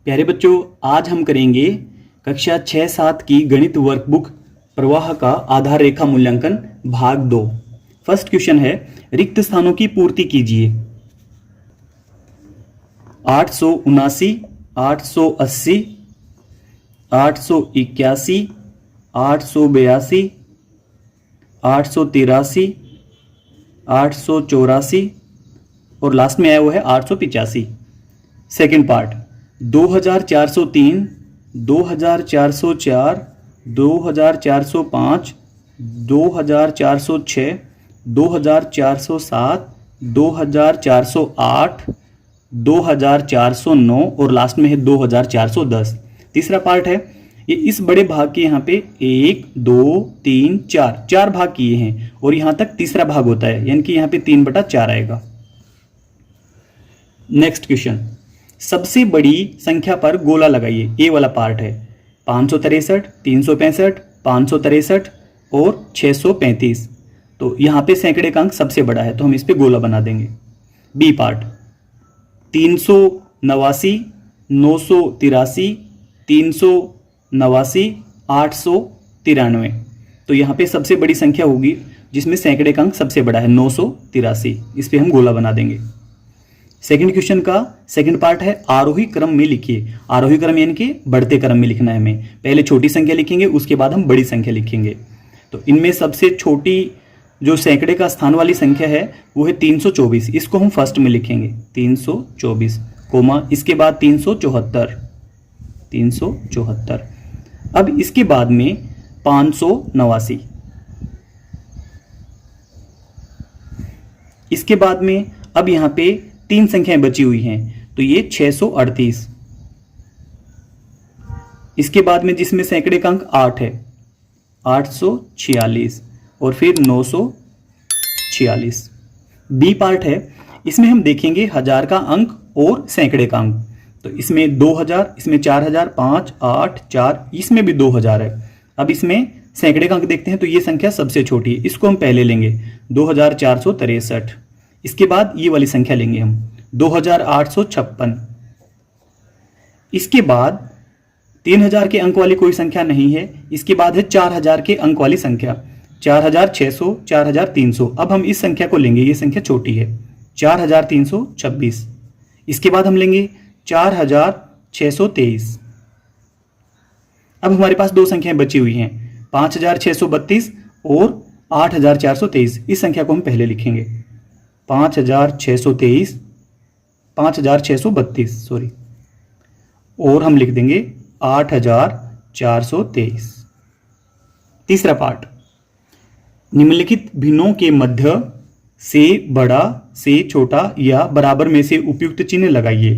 प्यारे बच्चों, आज हम करेंगे कक्षा 6-7 की गणित वर्कबुक प्रवाह का आधार रेखा मूल्यांकन भाग 2। फर्स्ट क्वेश्चन है, रिक्त स्थानों की पूर्ति कीजिए। 879, 880, 881, 882, 883, 884 और लास्ट में आया हुआ है 885। सेकेंड पार्ट 2403, 2404, 2405, 2406, 2407, 2408, 2409 और लास्ट में है 2410। तीसरा पार्ट है, ये इस बड़े भाग के यहाँ पे 1, 2, 3, 4 भाग किए हैं और यहाँ तक तीसरा भाग होता है, यानी कि यहाँ पे 3/4 आएगा। नेक्स्ट क्वेश्चन, सबसे बड़ी संख्या पर गोला लगाइए। ए वाला पार्ट है 563, 365, 563 और 635। तो यहाँ पे सैकड़े का अंक सबसे बड़ा है, तो हम इस पे गोला बना देंगे। B part 389, 983, 389, 893। तो यहाँ पे सबसे बड़ी संख्या होगी जिसमें सैकड़े का अंक सबसे बड़ा है 983। इस पे हम गोला बना देंगे। सेकंड क्वेश्चन का सेकंड पार्ट है, आरोही क्रम में लिखिए। आरोही क्रम यानी कि बढ़ते क्रम में लिखना है हमें। पहले छोटी संख्या लिखेंगे, उसके बाद हम बड़ी संख्या लिखेंगे। तो इनमें सबसे छोटी जो सैकड़े का स्थान वाली संख्या है वो है 324। इसको हम फर्स्ट में लिखेंगे 324, कोमा इसके बाद 374। अब इसके बाद में 589, इसके बाद में अब यहां पे 3 संख्याएं बची हुई हैं, तो ये 638। इसके बाद में जिसमें सैकड़े का अंक 8 है 846 और फिर 946। बी पार्ट है, इसमें हम देखेंगे हजार का अंक और सैकड़े का अंक। तो इसमें 2000, इसमें 4000, 5, 8, 4, इसमें भी 2000 है। अब इसमें सैकड़े का अंक देखते हैं, तो ये संख्या सबसे छोटी है, इसको हम पहले लेंगे 2463। इसके बाद ये वाली संख्या लेंगे हम 2856। इसके बाद 3000 के अंक वाली कोई संख्या नहीं है। इसके बाद है 4000 के अंक वाली संख्या 4600, 4300। अब हम इस संख्या को लेंगे, ये संख्या छोटी है 4326। इसके बाद हम लेंगे 4623। अब हमारे पास 2 संख्याएं बची हुई हैं 5632 और 8423। इस संख्या को हम पहले लिखेंगे 5632 सॉरी, और हम लिख देंगे 8423। तीसरा पार्ट, निम्नलिखित भिन्नों के मध्य से बड़ा, से छोटा या बराबर में से उपयुक्त चिन्ह लगाइए।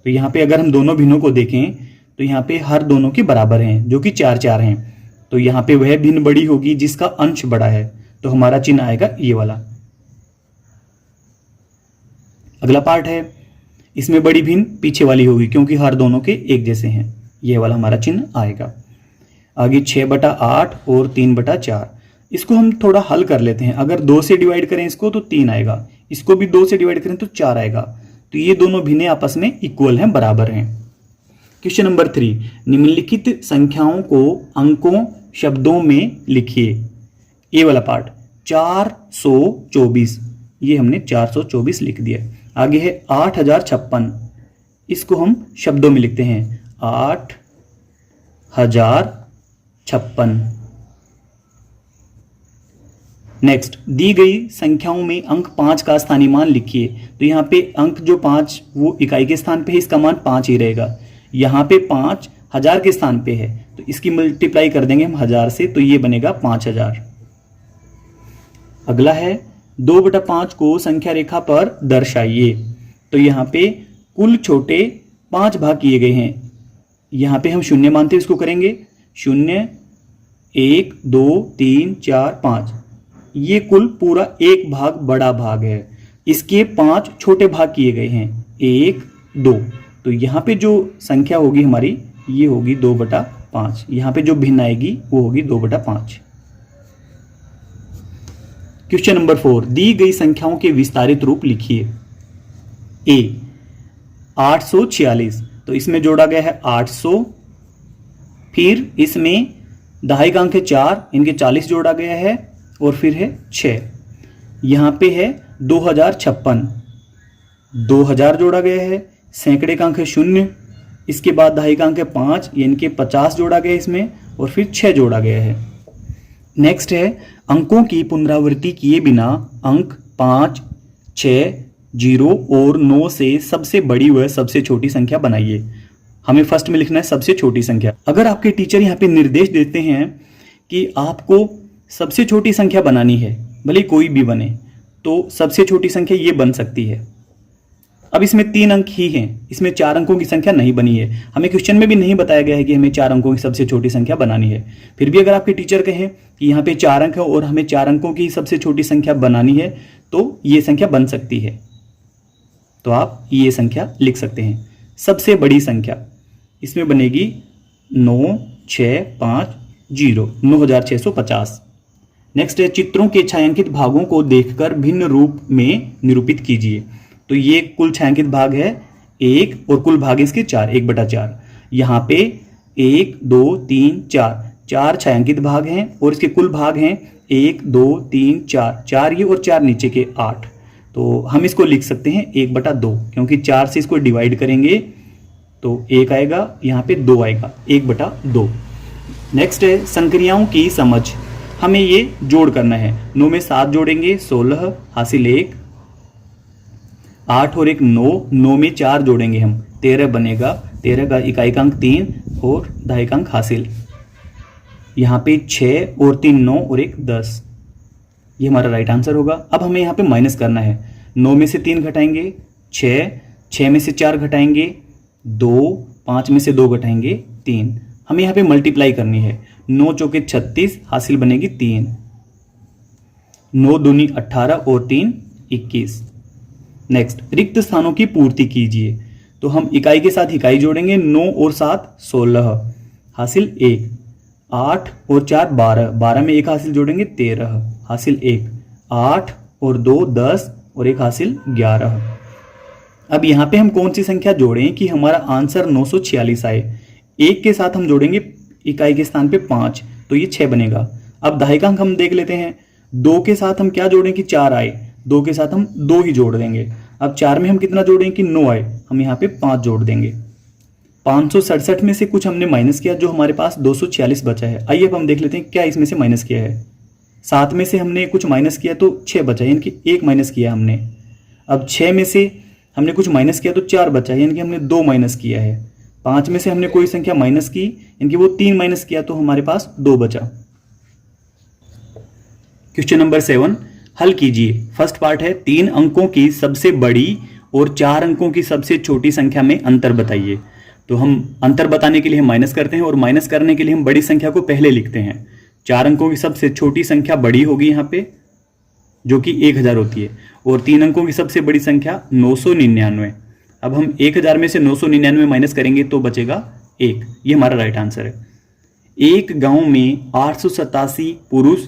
तो यहाँ पे अगर हम दोनों भिन्नों को देखें तो यहाँ पे हर दोनों के बराबर हैं, जो कि 4 हैं। तो यहाँ पे वह भिन्न बड़ी होगी जिसका अंश बड़ा है, तो हमारा चिन्ह आएगा ये वाला। अगला पार्ट है, इसमें बड़ी भिन्न पीछे वाली होगी क्योंकि हर दोनों के एक जैसे हैं, ये वाला हमारा चिन्ह आएगा। आगे 6/8 और 3/4। इसको हम थोड़ा हल कर लेते हैं। अगर 2 से डिवाइड करें इसको तो 3 आएगा, इसको भी 2 से डिवाइड करें तो 4 आएगा। तो ये दोनों भिन्नें आपस में इक्वल हैं, बराबर हैं। क्वेश्चन नंबर 3, निम्नलिखित संख्याओं को अंकों शब्दों में लिखिए। ए वाला पार्ट 424, ये हमने 424 लिख दिया। आगे है 8056, इसको हम शब्दों में लिखते हैं 8056। नेक्स्ट, दी गई संख्याओं में अंक 5 का स्थानीय मान लिखिए। तो यहाँ पे अंक जो 5 वो इकाई के स्थान पे है, इसका मान 5 ही रहेगा। यहाँ पे 5 हजार के स्थान पे है, तो इसकी मल्टीप्लाई कर देंगे हम 1000 से, तो ये बनेगा 5000। अगला है 2/5 को संख्या रेखा पर दर्शाइए। तो यहाँ पे कुल छोटे 5 भाग किए गए हैं। यहाँ पे हम शून्य मानते हैं, इसको करेंगे 0, 1, 2, 3, 4, 5। ये कुल पूरा एक भाग बड़ा भाग है। इसके 5 छोटे भाग किए गए हैं 1, 2। तो यहाँ पे जो संख्या होगी हमारी ये होगी 2/5। यहाँ पे जो भिन्न आएगी वो होगी 2/5। क्वेश्चन नंबर 4, दी गई संख्याओं के विस्तारित रूप लिखिए। ए 846, तो इसमें जोड़ा गया है 800, फिर इसमें दहाई का अंक है 4, इनके 40 जोड़ा गया है, और फिर है 6। यहाँ पे है 2056, 2000 जोड़ा गया है, सैकड़े का अंक है 0, इसके बाद दहाई का अंक है 5, यानी कि 50 जोड़ा गया है इसमें, और फिर 6 जोड़ा गया है। नेक्स्ट है अंकों की पुनरावृत्ति किए बिना अंक 5, 6, 0 और 9 से सबसे बड़ी व सबसे छोटी संख्या बनाइए। हमें फर्स्ट में लिखना है सबसे छोटी संख्या। अगर आपके टीचर यहाँ पे निर्देश देते हैं कि आपको सबसे छोटी संख्या बनानी है, भले कोई भी बने, तो सबसे छोटी संख्या ये बन सकती है। अब इसमें 3 अंक ही हैं, इसमें 4 अंकों की संख्या नहीं बनी है। हमें क्वेश्चन में भी नहीं बताया गया है कि हमें 4 अंकों की सबसे छोटी संख्या बनानी है। फिर भी अगर आपके टीचर कहें कि यहाँ पे 4 अंक है और हमें 4 अंकों की सबसे छोटी संख्या बनानी है, तो ये संख्या बन सकती है। तो आप ये संख्या लिख सकते हैं। सबसे बड़ी संख्या इसमें बनेगी 9650, 9650। नेक्स्ट है चित्रों के छायांकित भागों को देखकर भिन्न रूप में निरूपित कीजिए। तो ये कुल छायांकित भाग है 1 और कुल भाग इसके 4, 1/4। यहाँ पे 1, 2, 3, 4 छायांकित भाग हैं और इसके कुल भाग हैं 1, 2, 3, 4 ये और 4 नीचे के 8। तो हम इसको लिख सकते हैं 1/2, क्योंकि 4 से इसको डिवाइड करेंगे तो 1 आएगा, यहाँ पे 2 आएगा, 1/2। नेक्स्ट है संक्रियाओं की समझ। हमें ये जोड़ करना है। 9 में 7 जोड़ेंगे 16, हासिल 1, 8 और 1 9, 9 में 4 जोड़ेंगे हम 13 बनेगा, 13 का इकाई का अंक 3 और दहाई का अंक हासिल। यहाँ पे 6 और 3 9 और 1 10, ये हमारा राइट आंसर होगा। अब हमें यहाँ पे माइनस करना है। 9 में से 3 घटाएंगे 6, 6 में से 4 घटाएंगे 2, 5 में से 2 घटाएंगे 3। हमें यहाँ पे मल्टीप्लाई करनी है। 9 चौके 36, हासिल बनेगी 3, 9 दूनी 18 और 3 21। नेक्स्ट रिक्त स्थानों की पूर्ति कीजिए। तो हम इकाई के साथ इकाई जोड़ेंगे। 9 और 7 16, हासिल 1, 8 और 4 12, 12 में 1 हासिल जोड़ेंगे 13, हासिल 1, 8 और 2 10 और 1 हासिल 11। अब यहाँ पे हम कौन सी संख्या जोड़ें कि हमारा आंसर 946 आए। 1 के साथ हम जोड़ेंगे इकाई के स्थान पे 5, तो ये 6 बनेगा। अब दहाई का अंक हम देख लेते हैं। 2 के साथ हम क्या जोड़ें कि 4 आए, 2 के साथ हम 2 ही जोड़ देंगे। अब 4 में हम कितना जोड़ें कि 9 आए, हम यहाँ पे 5 जोड़ देंगे। 567 में से कुछ हमने माइनस किया, जो हमारे पास 246 बचा है। आइए अब हम देख लेते हैं क्या इसमें से माइनस किया है। 7 में से हमने कुछ माइनस किया तो 6 बचा, यानी कि 1 माइनस किया हमने। अब 6 में से हमने कुछ माइनस किया तो 4 बचा, यानी कि हमने 2 माइनस किया है। 5 में से हमने कोई संख्या माइनस की, यानी कि वो 3 माइनस किया तो हमारे पास 2 बचा। क्वेश्चन नंबर 7 हल कीजिए। फर्स्ट पार्ट है 3 अंकों की सबसे बड़ी और 4 अंकों की सबसे छोटी संख्या में अंतर बताइए। तो हम अंतर बताने के लिए हम माइनस करते हैं और माइनस करने के लिए हम बड़ी संख्या को पहले लिखते हैं। 4 अंकों की सबसे छोटी संख्या बड़ी होगी यहाँ पे, जो कि 1000 होती है, और 3 अंकों की सबसे बड़ी संख्या 999। अब हम 1000 में से 999 माइनस करेंगे तो बचेगा 1। ये हमारा राइट आंसर है। एक गांव में 887 पुरुष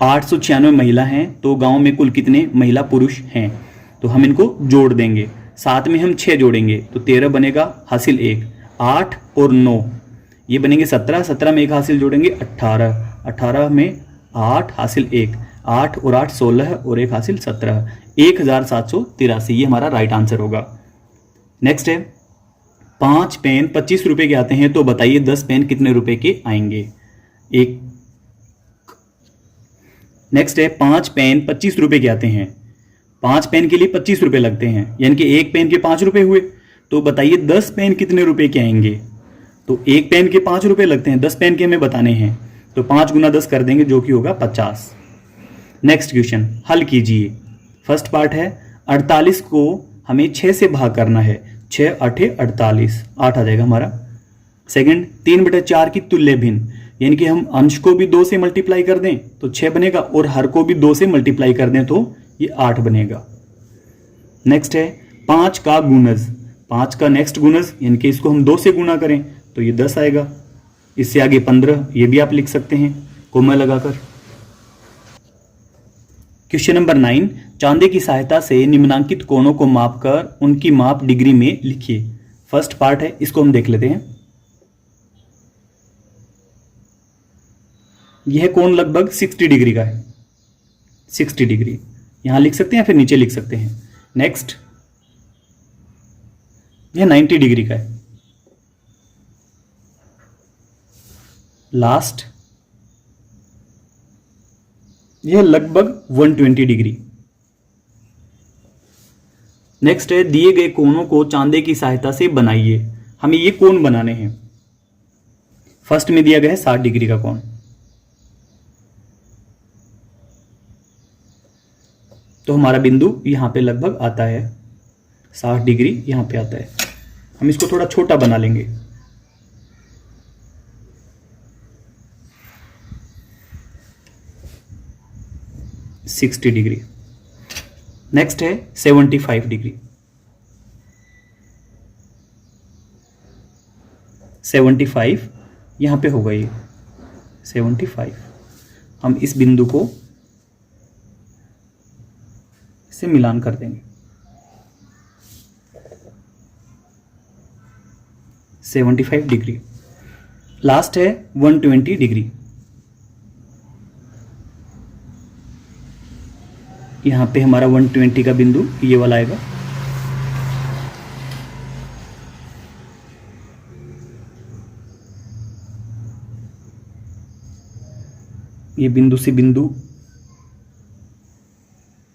896 महिला हैं, तो गांव में कुल कितने महिला पुरुष हैं? तो हम इनको जोड़ देंगे। 7 में हम 6 जोड़ेंगे तो 13 बनेगा, हासिल 1, 8 और 9 ये बनेंगे 17, 17 में 1 हासिल जोड़ेंगे 18, 18 में 8 हासिल 1, 8 और 8 16 और 1 हासिल 17, 1783। ये हमारा राइट आंसर होगा। नेक्स्ट है 5 पेन 25 रुपए के आते हैं, तो बताइए 10 पेन कितने रुपए के आएंगे? एक नेक्स्ट है 5 पेन 25 रुपए के आते हैं। 5 पेन के लिए 25 रुपए लगते हैं, यानी कि एक पेन के 5 रुपए हुए। तो बताइए 10 पेन कितने रुपए के आएंगे? तो एक पेन के 5 रुपए लगते हैं, 10 पेन के हमें बताने हैं, तो 5 गुना 10 कर देंगे, जो कि होगा 50। नेक्स्ट क्वेश्चन हल कीजिए। फर्स्ट पार्ट है 48 को हमें 6 से भाग करना है। 6 8 48, 8 आ जाएगा हमारा। सेकंड 3/4 की तुल्य भिन्न, यानी कि हम अंश को भी 2 से मल्टीप्लाई कर दें तो 6 बनेगा, और हर को भी 2 से मल्टीप्लाई कर दें तो ये 8 बनेगा। नेक्स्ट है 5 का गुणज, 5 का नेक्स्ट गुणज, यानी कि इसको हम 2 से गुणा करें तो ये 10 आएगा। इससे आगे 15, ये भी आप लिख सकते हैं कोमा लगाकर। क्वेश्चन नंबर 9 चांदे की सहायता से निम्नांकित कोणों को मापकर उनकी माप डिग्री में लिखिए। फर्स्ट पार्ट है, इसको हम देख लेते हैं। यह कोण लगभग 60 डिग्री का है, 60 डिग्री यहां लिख सकते हैं या फिर नीचे लिख सकते हैं। नेक्स्ट, यह 90 डिग्री का है। लास्ट, यह लगभग 120 डिग्री। नेक्स्ट है, दिए गए कोणों को चांदे की सहायता से बनाइए। हमें ये कोण बनाने हैं। फर्स्ट में दिया गया है 60 डिग्री का कोण, तो हमारा बिंदु यहां पे लगभग आता है 60 डिग्री, यहां पे आता है। हम इसको थोड़ा छोटा बना लेंगे। $60 डिग्री। नेक्स्ट है 75 डिग्री। 75 यहां पे होगा ये 75। हम इस बिंदु को से मिलान कर देंगे। 75 डिग्री। लास्ट है 120 डिग्री। यहां पे हमारा 120 का बिंदु ये वाला आएगा। ये बिंदु से बिंदु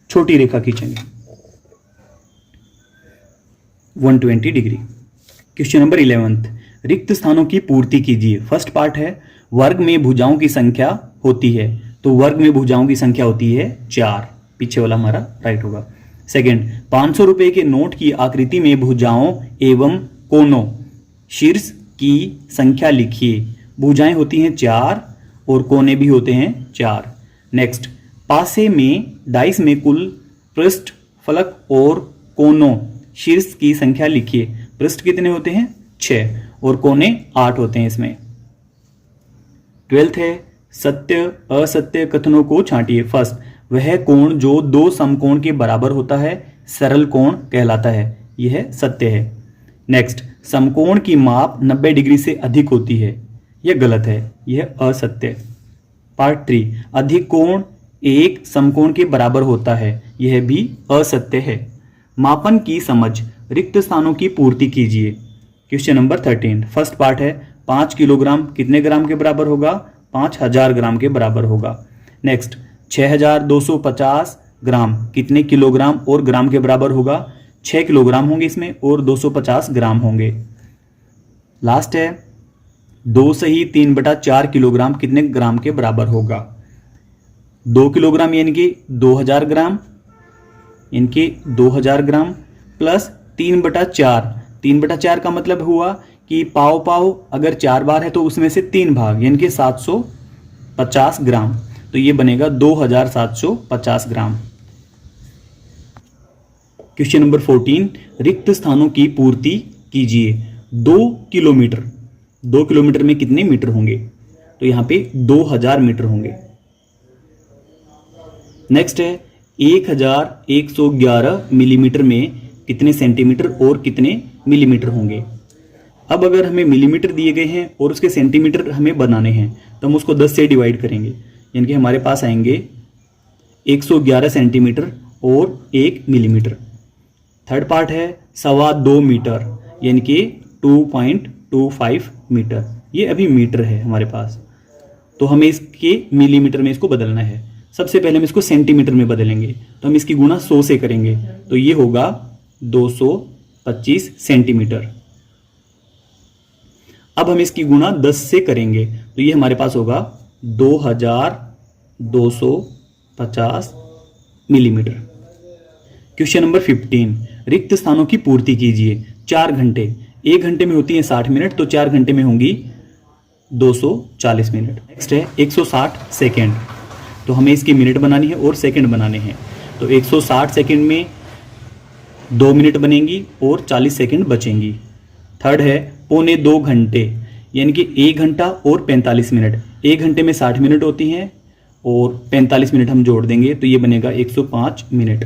छोटी रेखा खींचेंगे 120 डिग्री। क्वेश्चन नंबर 11, रिक्त स्थानों की पूर्ति कीजिए। फर्स्ट पार्ट है, वर्ग में भुजाओं की संख्या होती है, तो वर्ग में भुजाओं की संख्या होती है 4, पीछे वाला हमारा राइट होगा। सेकंड, 500 रुपए के नोट की आकृति में भुजाओं एवं कोनों शीर्ष की संख्या लिखिए। भुजाएं होती हैं 4 और कोने भी होते हैं 4। नेक्स्ट, पासे में डाइस में कुल पृष्ठ, फलक और कोनों शीर्ष की संख्या लिखिए। पृष्ठ कितने होते हैं? 6 और कोने 8 होते हैं इसमें। 12th है, सत्य असत्य कथनों को छांटिए। फर्स्ट, वह कोण जो 2 समकोण के बराबर होता है सरल कोण कहलाता है, यह सत्य है। नेक्स्ट, समकोण की माप 90 डिग्री से अधिक होती है, यह गलत है, यह असत्य। पार्ट 3, अधिक कोण एक समकोण के बराबर होता है, यह भी असत्य है। मापन की समझ, रिक्त स्थानों की पूर्ति कीजिए। क्वेश्चन नंबर 13, फर्स्ट पार्ट है, 5 किलोग्राम कितने ग्राम के बराबर होगा? 5000 ग्राम के बराबर होगा। नेक्स्ट, 6250 ग्राम कितने किलोग्राम और ग्राम के बराबर होगा? 6 किलोग्राम होंगे इसमें और 250 ग्राम होंगे। लास्ट है, 2 सही 3/4 किलोग्राम कितने ग्राम के बराबर होगा? 2 किलोग्राम यानी कि 2000 ग्राम, इनके 2000 ग्राम प्लस 3/4। 3/4 का मतलब हुआ कि पाव पाव अगर 4 बार है तो उसमें से 3 भाग यानी कि 750 ग्राम, तो ये बनेगा 2750 ग्राम। क्वेश्चन नंबर 14, रिक्त स्थानों की पूर्ति कीजिए। 2 किलोमीटर, 2 किलोमीटर में कितने मीटर होंगे? तो यहां पे 2000 मीटर होंगे। नेक्स्ट है, 1111 मिलीमीटर में कितने सेंटीमीटर और कितने मिलीमीटर होंगे? अब अगर हमें मिलीमीटर दिए गए हैं और उसके सेंटीमीटर हमें बनाने हैं तो हम उसको 10 से डिवाइड करेंगे, यानी कि हमारे पास आएंगे 111 सेंटीमीटर और 1 मिलीमीटर। थर्ड पार्ट है 2.25 मीटर यानी कि 2.25 मीटर, ये अभी मीटर है हमारे पास, तो हमें इसके मिलीमीटर में इसको बदलना है। सबसे पहले हम इसको सेंटीमीटर में बदलेंगे, तो हम इसकी गुणा 100 से करेंगे, तो ये होगा 225 सेंटीमीटर। अब हम इसकी गुणा 10 से करेंगे, तो ये हमारे पास होगा 2250 मिलीमीटर। क्वेश्चन नंबर 15, रिक्त स्थानों की पूर्ति कीजिए। 4 घंटे, 1 घंटे में होती है 60 मिनट, तो 4 घंटे में होंगी 240 मिनट। नेक्स्ट है 160 सेकेंड, तो हमें इसकी मिनट बनानी है और सेकंड बनाने हैं, तो 160 सेकंड में 2 मिनट बनेंगी और 40 सेकंड बचेंगी। थर्ड है 1.25 घंटे यानी कि 1 घंटा और 45 मिनट। 1 घंटे में 60 मिनट होती हैं और 45 मिनट हम जोड़ देंगे, तो ये बनेगा 105 मिनट।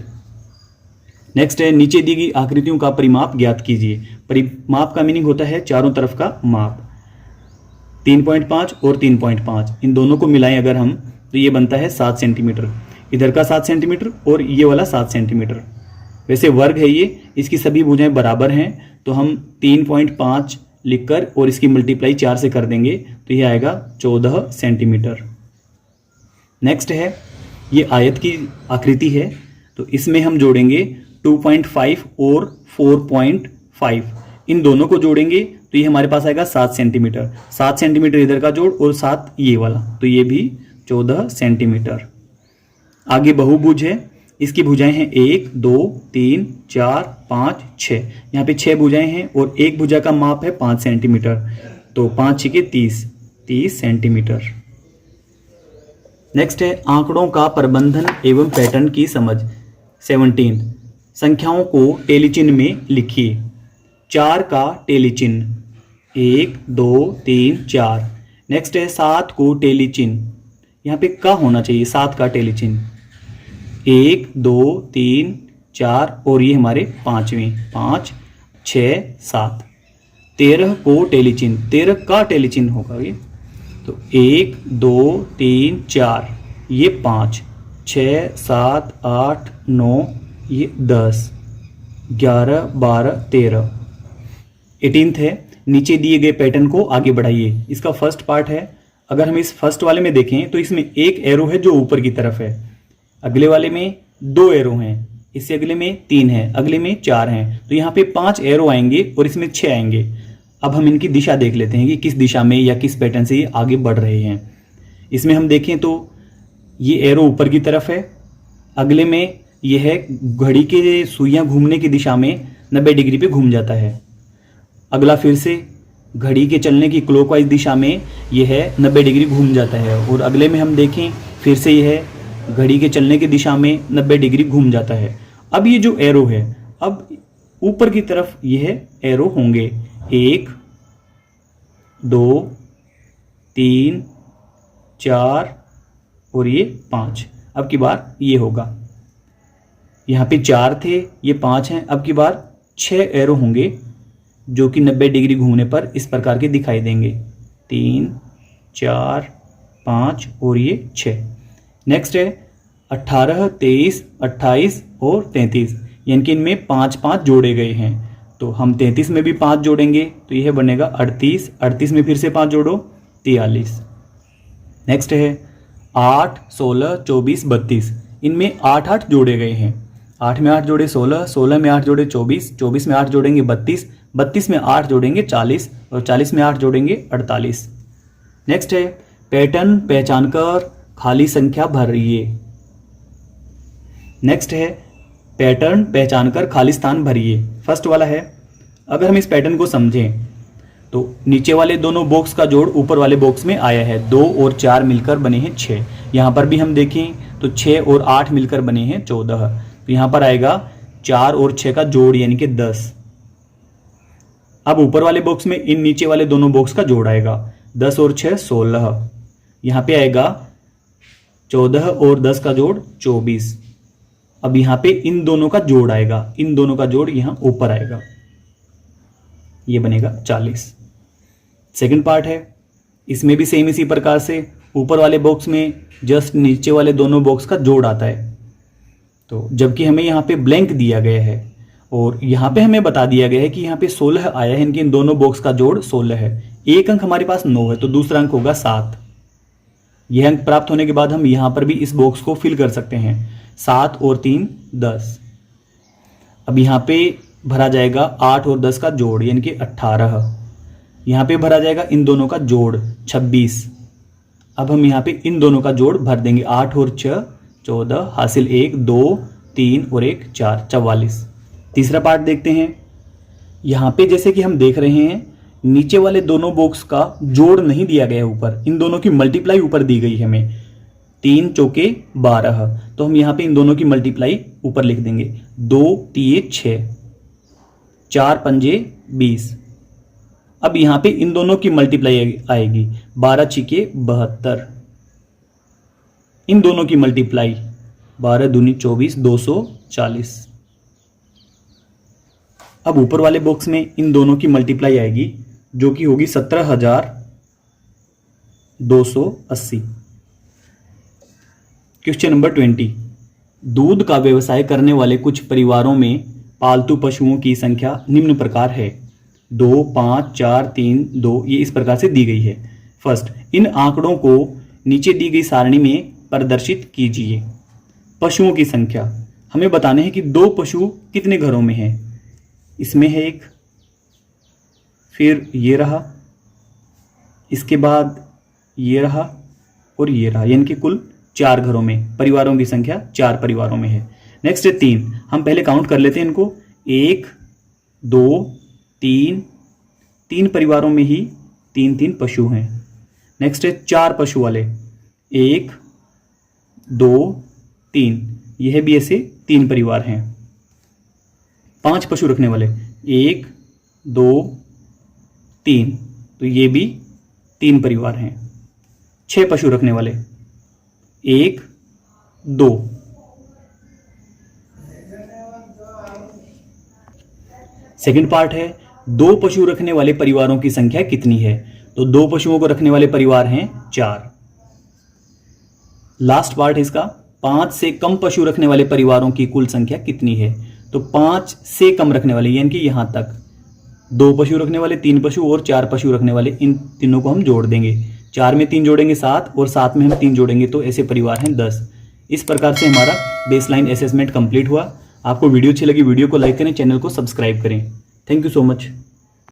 नेक्स्ट है नीचे दी गई आकृतियों का परिमाप ज्ञात कीजिए। परिमाप का मीनिंग होता है चारों तरफ का माप। 3.5 और 3.5 इन दोनों को मिलाएं अगर हम तो ये बनता है 7 सेंटीमीटर। इधर का 7 सेंटीमीटर और ये वाला 7 सेंटीमीटर। वैसे वर्ग है ये, इसकी सभी भुजाएं बराबर हैं तो हम 3.5 लिखकर और इसकी मल्टीप्लाई 4 से कर देंगे तो ये आएगा 14 सेंटीमीटर। नेक्स्ट है ये आयत की आकृति है तो इसमें हम जोड़ेंगे 2.5 और 4.5 इन दोनों को जोड़ेंगे तो ये हमारे पास आएगा 7 सेंटीमीटर। 7 सेंटीमीटर इधर का जोड़ और 7 ये वाला तो ये भी 14 सेंटीमीटर। आगे बहुभुज है, इसकी भुजाएं हैं 1 2 3 4 5 6। यहाँ पे 6 भुजाएं हैं और एक भुजा का माप है 5 सेंटीमीटर तो 5 6 30 सेंटीमीटर। नेक्स्ट है आंकड़ों का प्रबंधन एवं पैटर्न की समझ। 17 संख्याओं को टेली चिन्ह में लिखिए। 4 का टेली चिन्ह 1 2 3 4। नेक्स्ट है 7 को टेली चिन्ह, यहाँ पे का होना चाहिए 7 का टेली चिन्ह 1 2 3 4 और ये हमारे 5वें 5 6 7। 13 को टेली चिन्ह, 13 का टेली चिन्ह होगा ये तो 1 2 3 4 ये 5 6 7 8 9 ये 10 11 12 13। 18th है नीचे दिए गए पैटर्न को आगे बढ़ाइए। इसका फर्स्ट पार्ट है, अगर हम इस फर्स्ट वाले में देखें तो इसमें एक एरो है जो ऊपर की तरफ है, अगले वाले में 2 एरो हैं, इससे अगले में 3 है, अगले में 4 हैं तो यहाँ पे 5 एरो आएंगे और इसमें 6 आएंगे। अब हम इनकी दिशा देख लेते हैं कि किस दिशा में या किस पैटर्न से ये आगे बढ़ रहे हैं। इसमें हम देखें तो ये एरो ऊपर की तरफ है, अगले में ये है घड़ी के सुइयां घूमने की दिशा में 90 डिग्री पे घूम जाता है, अगला फिर से घड़ी के चलने की क्लॉकवाइज दिशा में यह है 90 डिग्री घूम जाता है और अगले में हम देखें फिर से यह है घड़ी के चलने की दिशा में 90 डिग्री घूम जाता है। अब ये जो एरो है अब ऊपर की तरफ यह एरो होंगे 1 2 3 4 और ये 5। अब की बार ये होगा, यहाँ पे 4 थे ये 5 हैं, अब की बार 6 एरो होंगे जो कि 90 डिग्री घूमने पर इस प्रकार के दिखाई देंगे 3 4 5 और ये 6। नेक्स्ट है 18 23 28 और 33, यानी कि इनमें 5 5 जोड़े गए हैं तो हम 33 में भी 5 जोड़ेंगे तो यह बनेगा 38, 38 में फिर से 5 जोड़ो 43। नेक्स्ट है 8 16 24 32, इनमें 8 8 जोड़े गए हैं, 8 में 8 जोड़े 16, 16 में 8 जोड़े 24, 24 में 8 जोड़ेंगे 32, 32 में 8 जोड़ेंगे 40 और 40 में 8 जोड़ेंगे 48। नेक्स्ट है पैटर्न पहचानकर खाली संख्या भरिए। नेक्स्ट है पैटर्न पहचानकर खाली स्थान भरिए। फर्स्ट वाला है, अगर हम इस पैटर्न को समझें तो नीचे वाले दोनों बॉक्स का जोड़ ऊपर वाले बॉक्स में आया है, 2 और 4 मिलकर बने हैं 6। यहाँ पर भी हम देखें तो 6 और 8 मिलकर बने हैं 14, तो यहाँ पर आएगा 4 और 6 का जोड़ यानी कि 10। अब ऊपर वाले बॉक्स में इन नीचे वाले दोनों बॉक्स का जोड़ आएगा 10 और 6 16, यहाँ पे आएगा 14 और 10 का जोड़ 24। अब यहाँ पे इन दोनों का जोड़ आएगा, इन दोनों का जोड़ यहाँ ऊपर आएगा, ये बनेगा 40। सेकंड पार्ट है, इसमें भी सेम इसी प्रकार से ऊपर वाले बॉक्स में जस्ट नीचे वाले दोनों बॉक्स का जोड़ आता है, तो जबकि हमें यहाँ पे ब्लैंक दिया गया है और यहाँ पे हमें बता दिया गया है कि यहाँ पे 16 आया है, इनके इन दोनों बॉक्स का जोड़ 16 है। एक अंक हमारे पास 9 है तो दूसरा अंक होगा 7। यह अंक प्राप्त होने के बाद हम यहाँ पर भी इस बॉक्स को फिल कर सकते हैं, 7 और 3 10। अब यहाँ पे भरा जाएगा 8 और 10 का जोड़ यानी कि 18, यहाँ पे भरा जाएगा इन दोनों का जोड़ 26। अब हम यहाँ पे इन दोनों का जोड़ भर देंगे, 8 और 6 14, हासिल 1 2 3 और 1 4 44। तीसरा पार्ट देखते हैं, यहाँ पे जैसे कि हम देख रहे हैं नीचे वाले दोनों बॉक्स का जोड़ नहीं दिया गया ऊपर, इन दोनों की मल्टीप्लाई ऊपर दी गई है हमें, 3 चौके 12, तो हम यहाँ पे इन दोनों की मल्टीप्लाई ऊपर लिख देंगे, 2 3 6 4 पंजे 20। अब यहाँ पे इन दोनों की मल्टीप्लाई आएगी, 12 छिके 72, इन दोनों की मल्टीप्लाई 12 दूनी 24 240। अब ऊपर वाले बॉक्स में इन दोनों की मल्टीप्लाई आएगी जो कि होगी 17,280। क्वेश्चन नंबर 20, दूध का व्यवसाय करने वाले कुछ परिवारों में पालतू पशुओं की संख्या निम्न प्रकार है, 2, 5, 4, 3, 2, ये इस प्रकार से दी गई है। फर्स्ट, इन आंकड़ों को नीचे दी गई सारणी में प्रदर्शित कीजिए। पशुओं की संख्या हमें बताने हैं कि 2 पशु कितने घरों में है। इसमें है एक, फिर ये रहा, इसके बाद ये रहा और ये रहा, यानी कि कुल 4 घरों में परिवारों की संख्या 4 परिवारों में है। नेक्स्ट है 3, हम पहले काउंट कर लेते हैं इनको, 1, 2, 3 परिवारों में ही 3 पशु हैं। नेक्स्ट है 4 पशु वाले, 1, 2, 3, यह भी ऐसे 3 परिवार हैं। 5 पशु रखने वाले, 1, 2, 3, तो ये भी 3 परिवार हैं। 6 पशु रखने वाले, 1, 2। सेकंड पार्ट है 2 पशु रखने वाले परिवारों की संख्या कितनी है। तो 2 पशुओं को रखने वाले परिवार हैं 4। लास्ट पार्ट है इसका, 5 से कम पशु रखने वाले परिवारों की कुल संख्या कितनी है। तो 5 से कम रखने वाले यानी कि यहां तक 2 पशु रखने वाले, 3 पशु और 4 पशु रखने वाले, इन तीनों को हम जोड़ देंगे। 4 में 3 जोड़ेंगे 7 और 7 में हम 3 जोड़ेंगे तो ऐसे परिवार हैं 10। इस प्रकार से हमारा बेसलाइन असेसमेंट कंप्लीट हुआ। आपको वीडियो अच्छी लगी, वीडियो को लाइक करें, चैनल को सब्सक्राइब करें। Thank you so much.